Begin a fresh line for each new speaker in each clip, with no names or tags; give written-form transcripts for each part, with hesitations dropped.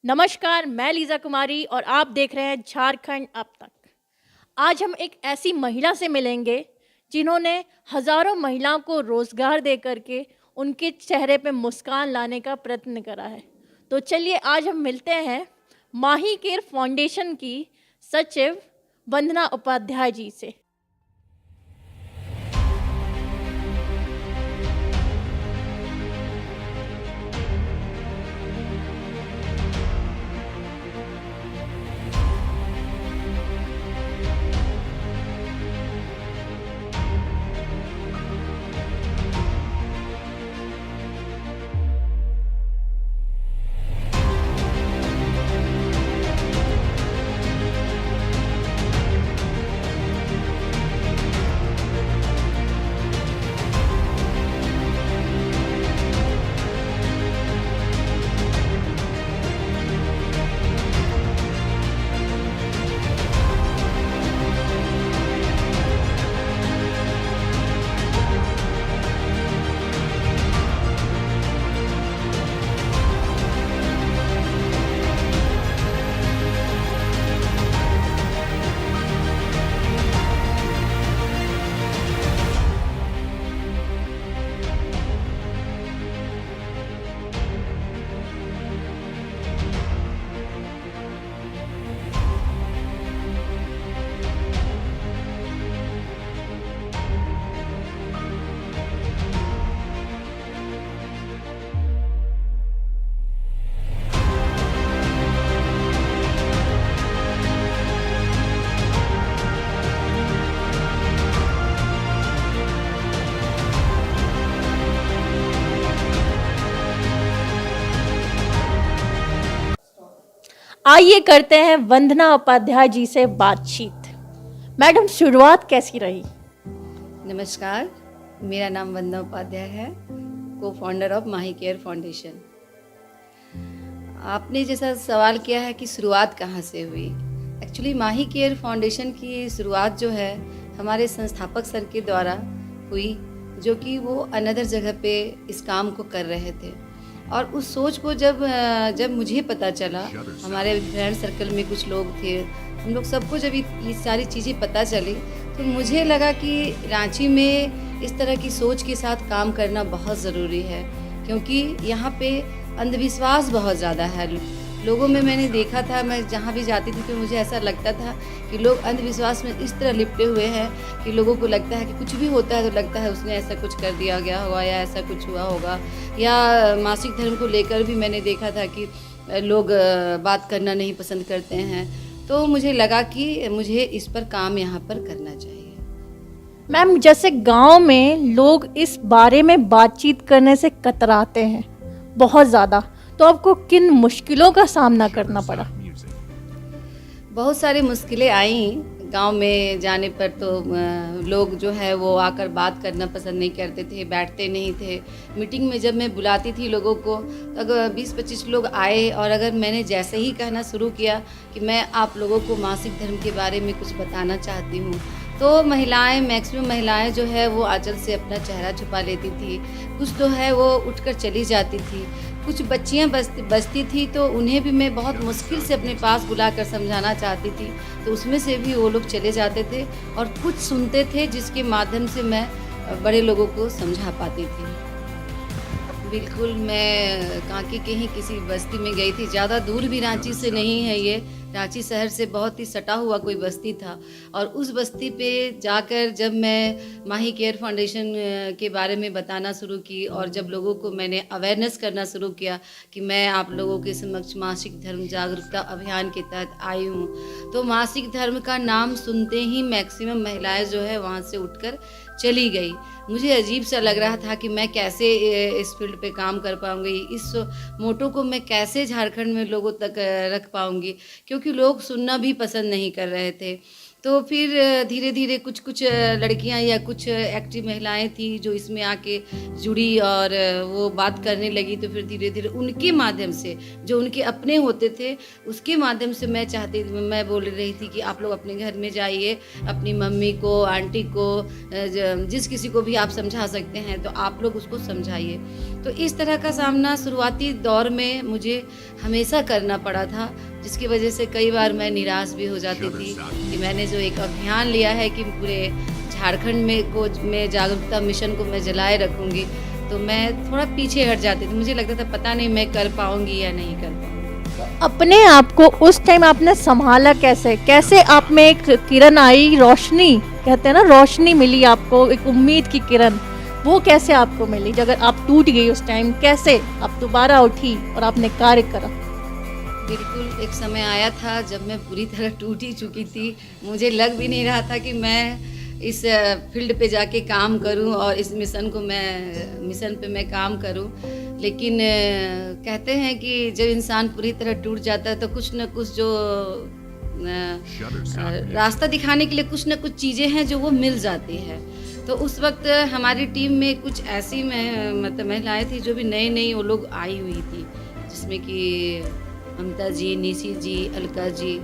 नमस्कार, मैं लीज़ा कुमारी और आप देख रहे हैं झारखंड अब तक। आज हम एक ऐसी महिला से मिलेंगे जिन्होंने हज़ारों महिलाओं को रोज़गार दे करके उनके चेहरे पे मुस्कान लाने का प्रयत्न करा है। तो चलिए आज हम मिलते हैं माही केयर फाउंडेशन की सचिव वंदना उपाध्याय जी से। आइए करते हैं वंदना उपाध्याय जी से बातचीत। मैडम, शुरुआत कैसी रही?
नमस्कार, मेरा नाम वंदना उपाध्याय है, को founder of Mahi care foundation. आपने जैसा सवाल किया है कि शुरुआत कहाँ से हुई। एक्चुअली माही केयर फाउंडेशन की शुरुआत जो है हमारे संस्थापक सर के द्वारा हुई, जो कि वो अनदर जगह पे इस काम को कर रहे थे। और उस सोच को जब मुझे पता चला, हमारे फ्रेंड सर्कल में कुछ लोग थे, हम लोग सबको जब ये सारी चीज़ें पता चली तो मुझे लगा कि रांची में इस तरह की सोच के साथ काम करना बहुत ज़रूरी है, क्योंकि यहाँ पे अंधविश्वास बहुत ज़्यादा है लोगों में। मैंने देखा था, मैं जहाँ भी जाती थी तो मुझे ऐसा लगता था कि लोग अंधविश्वास में इस तरह लिपटे हुए हैं कि लोगों को लगता है कि कुछ भी होता है तो लगता है उसने ऐसा कुछ कर दिया गया होगा या ऐसा कुछ हुआ होगा। या मासिक धर्म को लेकर भी मैंने देखा था कि लोग बात करना नहीं पसंद करते हैं। तो मुझे लगा कि मुझे इस पर काम यहाँ पर करना चाहिए।
मैम, जैसे गांव में लोग इस बारे में बातचीत करने से कतराते हैं बहुत ज़्यादा, तो आपको किन मुश्किलों का सामना करना पड़ा?
बहुत सारी मुश्किलें आई गांव में जाने पर। तो लोग जो है वो आकर बात करना पसंद नहीं करते थे, बैठते नहीं थे। मीटिंग में जब मैं बुलाती थी लोगों को, तो अगर 20-25 लोग आए और अगर मैंने जैसे ही कहना शुरू किया कि मैं आप लोगों को मासिक धर्म के बारे में कुछ बताना चाहती हूँ, तो महिलाएं, मैक्सिमम महिलाएं जो है वो आंचल से अपना चेहरा छुपा लेती थी। कुछ तो है वो उठकर चली जाती थी। कुछ बच्चियां बचती थी तो उन्हें भी मैं बहुत मुश्किल से अपने पास बुलाकर समझाना चाहती थी, तो उसमें से भी वो लोग चले जाते थे और कुछ सुनते थे, जिसके माध्यम से मैं बड़े लोगों को समझा पाती थी। बिल्कुल, मैं कांके के ही किसी बस्ती में गई थी, ज़्यादा दूर भी रांची से नहीं है ये, रांची शहर से बहुत ही सटा हुआ कोई बस्ती था। और उस बस्ती पे जाकर जब मैं माही केयर फाउंडेशन के बारे में बताना शुरू की और जब लोगों को मैंने अवेयरनेस करना शुरू किया कि मैं आप लोगों के समक्ष मासिक धर्म जागरूकता अभियान के तहत आई हूँ, तो मासिक धर्म का नाम सुनते ही मैक्सिमम महिलाएं जो है वहाँ से उठकर चली गई। मुझे अजीब सा लग रहा था कि मैं कैसे इस फील्ड पे काम कर पाऊँगी, इस मोटो को मैं कैसे झारखंड में लोगों तक रख पाऊँगी, क्योंकि लोग सुनना भी पसंद नहीं कर रहे थे। तो फिर धीरे धीरे कुछ कुछ लड़कियां या कुछ एक्टिव महिलाएं थी जो इसमें आके जुड़ी और वो बात करने लगी। तो फिर धीरे धीरे उनके माध्यम से, जो उनके अपने होते थे उसके माध्यम से मैं बोल रही थी कि आप लोग अपने घर में जाइए, अपनी मम्मी को, आंटी को, जिस किसी को भी आप समझा सकते हैं तो आप लोग उसको समझाइए। तो इस तरह का सामना शुरुआती दौर में मुझे हमेशा करना पड़ा था, जिसकी वजह से कई बार मैं निराश भी हो जाती थी कि मैंने जो एक अभियान लिया है कि पूरे झारखंड में जागरूकता मिशन को मैं जलाए रखूँगी, तो मैं थोड़ा पीछे हट जाती थी। मुझे लगता था पता नहीं मैं कर पाऊँगी या नहीं कर पाऊँगी।
अपने आप को उस टाइम आपने संभाला कैसे? कैसे आप में एक किरण आई, रोशनी कहते हैं ना, रोशनी मिली आपको, एक उम्मीद की किरण, वो कैसे आपको मिली? जब आप टूट गई उस टाइम, कैसे आप दोबारा उठी और आपने कार्य करा?
बिल्कुल, एक समय आया था जब मैं पूरी तरह टूट ही चुकी थी। मुझे लग भी नहीं रहा था कि मैं इस फील्ड पे जाके काम करूं और इस मिशन पे मैं काम करूं। लेकिन कहते हैं कि जब इंसान पूरी तरह टूट जाता है तो कुछ न कुछ जो रास्ता दिखाने के लिए कुछ न कुछ चीज़ें हैं जो वो मिल जाती है। तो उस वक्त हमारी टीम में कुछ ऐसी मतलब महिलाएं थी जो भी नई वो लोग आई हुई थी, जिसमें कि ममता जी, निशी जी, अलका जी,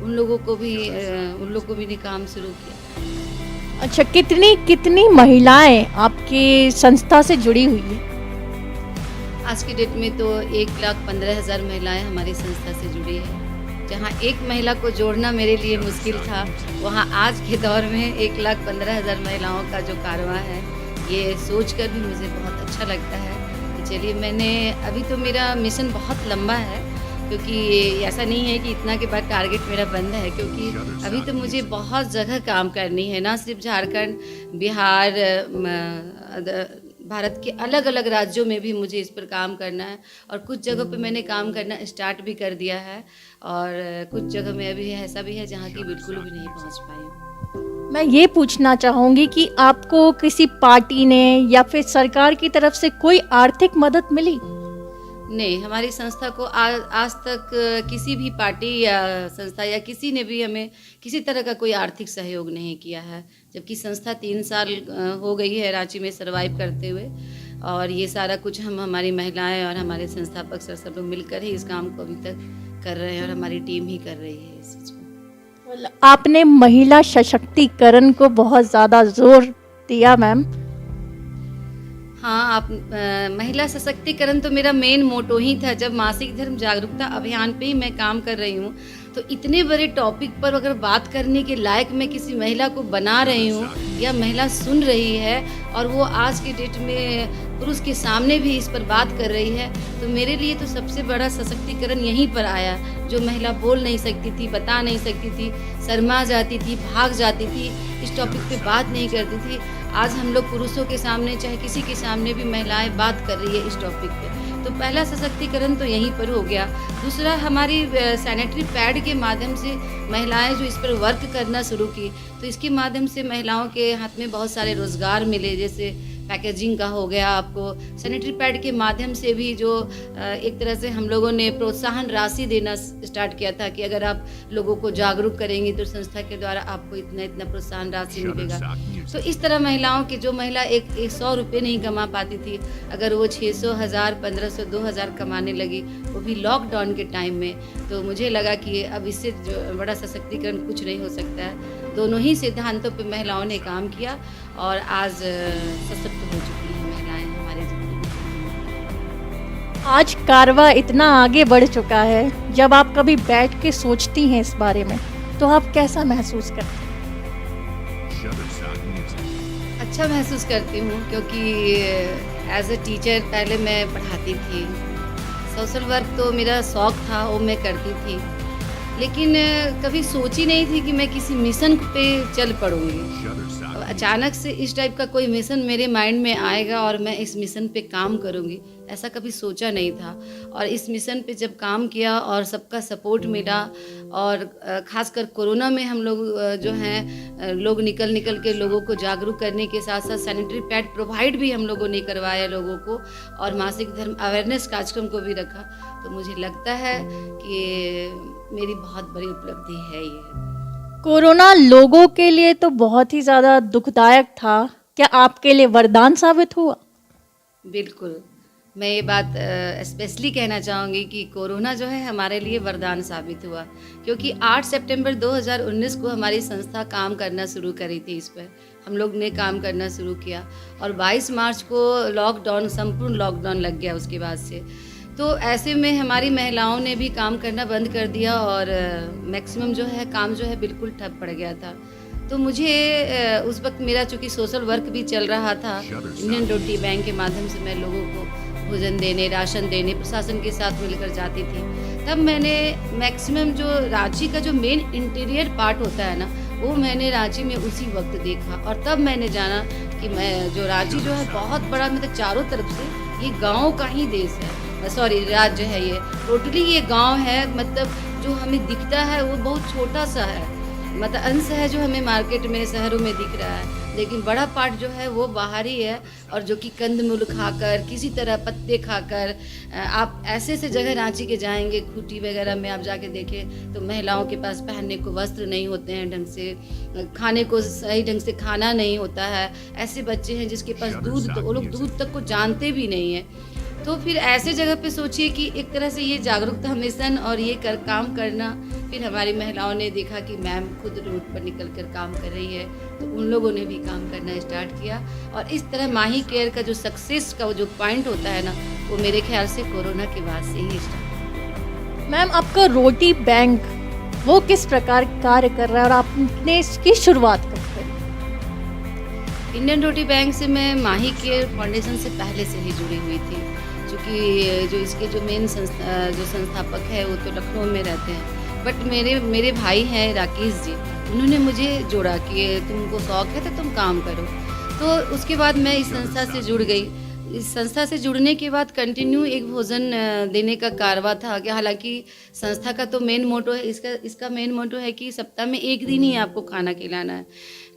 उन लोगों को भी ने काम शुरू किया।
अच्छा, कितनी महिलाएं आपकी संस्था से जुड़ी हुई है?
आज की डेट में तो 1,15,000 महिलाएं हमारी संस्था से जुड़ी है। जहां एक महिला को जोड़ना मेरे लिए मुश्किल था, वहां आज के दौर में 1,15,000 महिलाओं का जो कारवां है, ये सोचकर भी मुझे बहुत अच्छा लगता है कि चलिए अभी तो मेरा मिशन बहुत लंबा है, क्योंकि ऐसा नहीं है कि इतना के बाद टारगेट मेरा बंद है, क्योंकि अभी तो मुझे बहुत जगह काम करनी है, ना सिर्फ झारखंड, बिहार, भारत के अलग अलग राज्यों में भी मुझे इस पर काम करना है। और कुछ जगहों पे मैंने काम करना स्टार्ट भी कर दिया है, और कुछ जगह में अभी ऐसा भी है जहाँ की बिल्कुल भी नहीं पहुँच पाई हूँ।
मैं ये पूछना चाहूँगी कि आपको किसी पार्टी ने या फिर सरकार की तरफ से कोई आर्थिक मदद मिली?
नहीं, हमारी संस्था को आज तक किसी भी पार्टी या संस्था या किसी ने भी हमें किसी तरह का कोई आर्थिक सहयोग नहीं किया है, जबकि संस्था 3 साल हो गई है रांची में सर्वाइव करते हुए। और ये सारा कुछ हमारी महिलाएं और हमारे संस्थापक सर सब लोग मिलकर ही इस काम को अभी तक कर रहे हैं, और हमारी टीम ही कर रही है इस चीज़ को।
आपने महिला सशक्तिकरण को बहुत ज़्यादा जोर दिया मैम।
हाँ, महिला सशक्तिकरण तो मेरा मेन मोटो ही था। जब मासिक धर्म जागरूकता अभियान पे ही मैं काम कर रही हूँ, तो इतने बड़े टॉपिक पर अगर बात करने के लायक मैं किसी महिला को बना रही हूँ या महिला सुन रही है, और वो आज के डेट में पुरुष के सामने भी इस पर बात कर रही है, तो मेरे लिए तो सबसे बड़ा सशक्तिकरण यहीं पर आया। जो महिला बोल नहीं सकती थी, बता नहीं सकती थी, शर्मा जाती थी, भाग जाती थी, इस टॉपिक पे बात नहीं करती थी, आज हम लोग पुरुषों के सामने चाहे किसी के सामने भी महिलाएं बात कर रही है इस टॉपिक पे। तो पहला सशक्तिकरण तो यहीं पर हो गया। दूसरा, हमारी सैनिटरी पैड के माध्यम से महिलाएं जो इस पर वर्क करना शुरू की, तो इसके माध्यम से महिलाओं के हाथ में बहुत सारे रोज़गार मिले, जैसे पैकेजिंग का हो गया। आपको सैनिटरी पैड के माध्यम से भी जो एक तरह से हम लोगों ने प्रोत्साहन राशि देना स्टार्ट किया था कि अगर आप लोगों को जागरूक करेंगे तो संस्था के द्वारा आपको इतना प्रोत्साहन राशि मिलेगा। तो इस तरह महिलाओं की, जो महिला एक 100 रुपये नहीं कमा पाती थी, अगर वो 600, 1000, 1500, 2000 कमाने लगी, वो भी लॉकडाउन के टाइम में, तो मुझे लगा कि अब इससे जो बड़ा सशक्तिकरण कुछ नहीं हो सकता है। दोनों ही सिद्धांतों पे महिलाओं ने काम किया और आज सशक्त हो चुकी हैं महिलाएं हमारे ज़िले में।
आज कारवा इतना आगे बढ़ चुका है, जब आप कभी बैठ के सोचती हैं इस बारे में, तो आप कैसा महसूस करती हैं?
अच्छा महसूस करती हूँ, क्योंकि एज ए टीचर पहले मैं पढ़ाती थी। सोशल वर्क तो मेरा शौक़ था, वो मैं करती थी, लेकिन कभी सोची नहीं थी कि मैं किसी मिशन पे चल पड़ूंगी। अचानक से इस टाइप का कोई मिशन मेरे माइंड में आएगा और मैं इस मिशन पे काम करूंगी, ऐसा कभी सोचा नहीं था। और इस मिशन पे जब काम किया और सबका सपोर्ट मिला, और ख़ासकर कोरोना में हम लोग जो हैं लोग निकल के लोगों को जागरूक करने के साथ साथ सैनिटरी पैड प्रोवाइड भी हम लोगों ने करवाया लोगों को, और मासिक धर्म अवेयरनेस कार्यक्रम को भी रखा। तो मुझे लगता है कि मेरी बहुत बड़ी उपलब्धि है ये।
कोरोना लोगों के लिए तो बहुत ही ज़्यादा दुखदायक था, क्या आपके लिए वरदान साबित हुआ?
बिल्कुल, मैं ये बात स्पेशली कहना चाहूँगी कि कोरोना जो है हमारे लिए वरदान साबित हुआ, क्योंकि 8 सितंबर 2019 को हमारी संस्था काम करना शुरू करी थी इस पर। हम लोग ने काम करना शुरू किया और 22 मार्च को लॉकडाउन, संपूर्ण लॉकडाउन लग गया उसके बाद से। तो ऐसे में हमारी महिलाओं ने भी काम करना बंद कर दिया और मैक्सिमम जो है काम जो है बिल्कुल ठप पड़ गया था। तो मुझे उस वक्त मेरा चूँकि सोशल वर्क भी चल रहा था, इंडियन रोटी बैंक के माध्यम से मैं लोगों को भोजन देने, राशन देने, प्रशासन के साथ मिलकर जाती थी। तब मैंने मैक्सिमम जो रांची का जो मेन इंटीरियर पार्ट होता है ना, वो मैंने रांची में उसी वक्त देखा और तब मैंने जाना कि मैं जो रांची जो है बहुत बड़ा, मतलब चारों तरफ से ये गाँव का ही देश है, सॉरी राज्य है ये, टोटली ये गाँव है। मतलब जो हमें दिखता है वो बहुत छोटा सा है, मतलब अंश है जो हमें मार्केट में, शहरों में दिख रहा है, लेकिन बड़ा पार्ट जो है वो बाहरी है। और जो कि कंदमूल खाकर, किसी तरह पत्ते खाकर, आप ऐसे ऐसे जगह रांची के जाएंगे, खूंटी वगैरह में आप जाके देखें तो महिलाओं के पास पहनने को वस्त्र नहीं होते हैं ढंग से, खाने को सही ढंग से खाना नहीं होता है। ऐसे बच्चे हैं जिसके पास दूध, तो वो लोग दूध तक को जानते भी नहीं है। तो फिर ऐसे जगह पे सोचिए कि एक तरह से ये जागरूकता मिशन और ये काम करना, फिर हमारी महिलाओं ने देखा कि मैम खुद रोड पर निकल कर काम कर रही है, तो उन लोगों ने भी काम करना स्टार्ट किया। और इस तरह माही केयर का जो सक्सेस का जो पॉइंट होता है ना, वो मेरे ख्याल से कोरोना के बाद से ही स्टार्ट।
मैम, आपका रोटी बैंक वो किस प्रकार कार्य कर रहा है और आपने इसकी शुरुआत कब करी?
इंडियन रोटी बैंक से मैं माही केयर फाउंडेशन से पहले से ही जुड़ी हुई थी, क्योंकि जो इसके जो मेन जो संस्थापक है वो तो लखनऊ में रहते हैं, बट मेरे भाई हैं राकेश जी, उन्होंने मुझे जोड़ा कि तुमको शौक़ है तो तुम काम करो। तो उसके बाद मैं इस संस्था से जुड़ गई। इस संस्था से जुड़ने के बाद कंटिन्यू एक भोजन देने का कारवा था कि हालांकि संस्था का तो मेन मोटो है, इसका मेन मोटो है कि सप्ताह में एक दिन ही आपको खाना खिलाना है।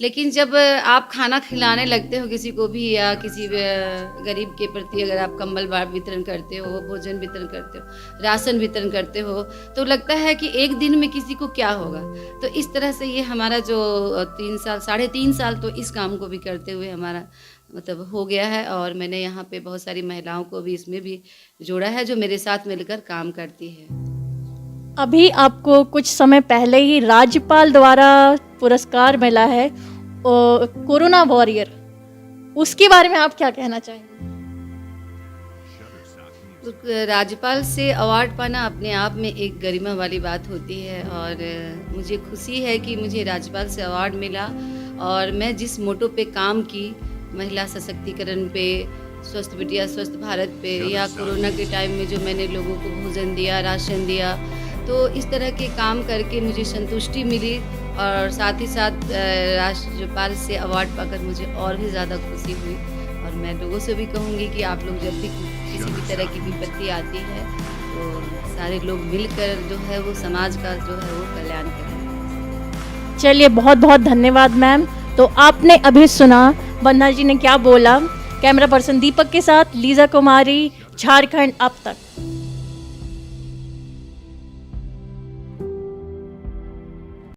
लेकिन जब आप खाना खिलाने लगते हो किसी को भी, या किसी गरीब के प्रति अगर आप कंबल वितरण करते हो, भोजन वितरण करते हो, राशन वितरण करते हो, तो लगता है कि एक दिन में किसी को क्या होगा। तो इस तरह से ये हमारा जो 3 साल, 3.5 साल तो इस काम को भी करते हुए हमारा मतलब हो गया है। और मैंने यहाँ पे बहुत सारी महिलाओं को भी इसमें भी जोड़ा है जो मेरे साथ मिलकर काम करती है।
अभी आपको कुछ समय पहले ही राज्यपाल द्वारा पुरस्कार मिला है कोरोना वॉरियर, उसके बारे में आप क्या कहना चाहेंगे?
राज्यपाल से अवार्ड पाना अपने आप में एक गरिमा वाली बात होती है और मुझे खुशी है कि मुझे राज्यपाल से अवार्ड मिला। और मैं जिस मोटो पे काम की, महिला सशक्तिकरण पे, स्वस्थ बिटिया स्वस्थ भारत पे, या कोरोना के टाइम में जो मैंने लोगों को भोजन दिया, राशन दिया, तो इस तरह के काम करके मुझे संतुष्टि मिली। और साथ ही साथ राज्यपाल से अवार्ड पाकर मुझे और भी ज़्यादा खुशी हुई। और मैं लोगों से भी कहूँगी कि आप लोग जब भी किसी भी तरह की विपत्ति आती है तो सारे लोग मिलकर जो है वो समाज का जो है वो कल्याण करें।
चलिए, बहुत बहुत धन्यवाद मैम। तो आपने अभी सुना वंदना जी ने क्या बोला। कैमरा पर्सन दीपक के साथ लीजा कुमारी, झारखंड अब तक।